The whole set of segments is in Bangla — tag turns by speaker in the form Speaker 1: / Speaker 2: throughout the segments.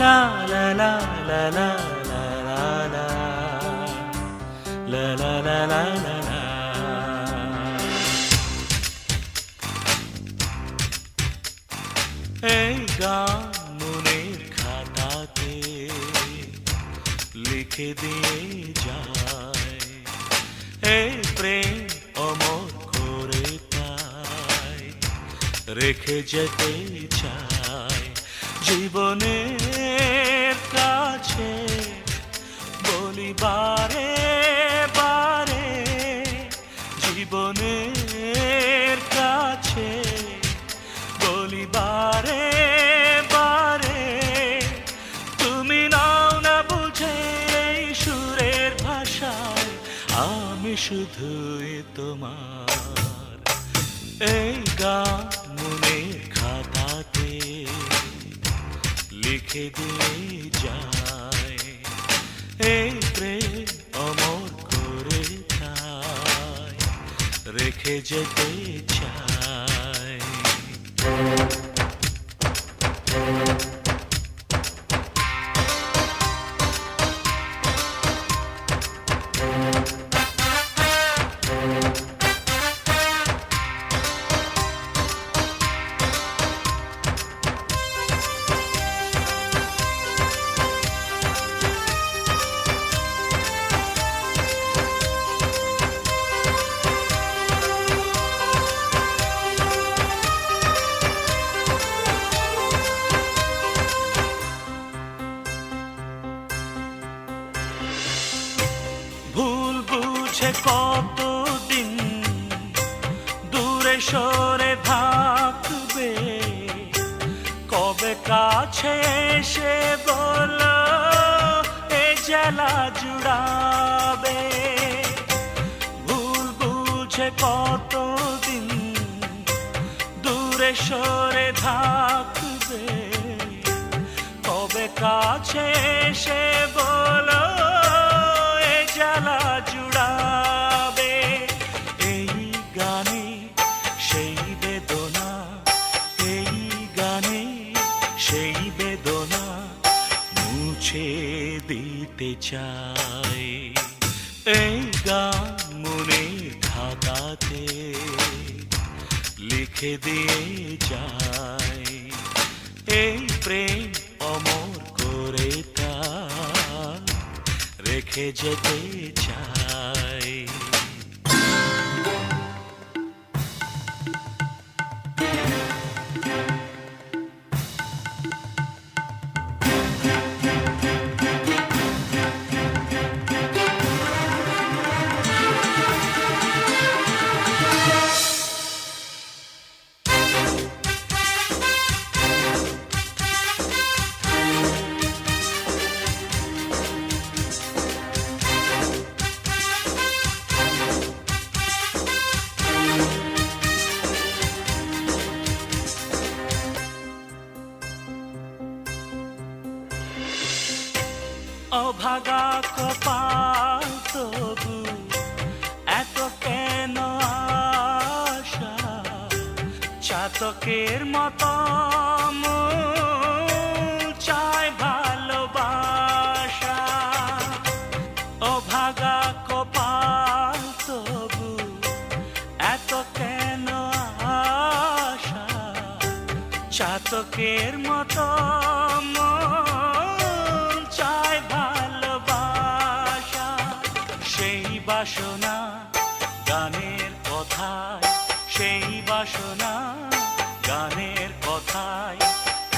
Speaker 1: la la la la la la la la la la la la la এই গান মনের খাতাতে লিখে দিয়ে যায় এই প্রেম অমর করে তাই রেখে যেতে চায় জীবনের কাছে বলি বারে বারে জীবনের কাছে বলি বারে বারে তুমি নাও না বুঝে এই সুরের ভাষায় আমি শুধুই তোমার এই গান মনের খাতাতে লিখে দিয়ে যায় এই প্রেম অমর করে তাই রেখে যেতে চায় ভুল বুঝে কতদিন দূরে সরে থাকবে কবে কাছে এসে বলো এ জ্বালা জুড়াবে ভুল বুঝে কতদিন দূরে সরে থাকবে কবে কাছে এসে বলো জ্বালা জুড়াবে এই গানে সেই বেদনা এই গানে সেই বেদনা মুছে দিতে চাই এই গান মনের খাতাতে লিখে দিয়ে যায় এই প্রেম অমর করে রেখে যেতে চাই অভাগা কপাল তবু এত কেন আশা চাতকের মতো চায় ভালোবাসা অভাগা কপাল তবু এত কেন আশা চাতকের মতো বাসনা গানের কথায় সেই বাসনা গানের কথায়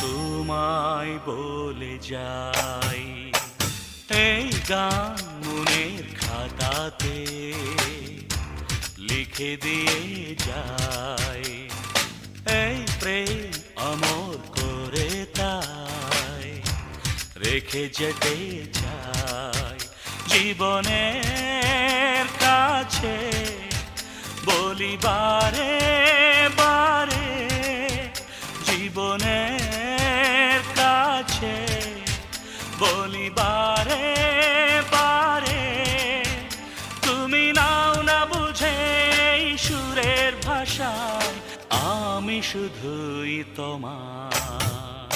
Speaker 1: তোমায় বলে যাই এই গান মনের খাতাতে লিখে দিয়ে যায় এই প্রেম অমর করে তাই রেখে যেতে চাই জীবনের কাছে বলি বারে বারে জীবনের কাছে বলি বারে বারে তুমি নাও না বুঝে এই সুরের ভাষায় আমি শুধুই তোমার।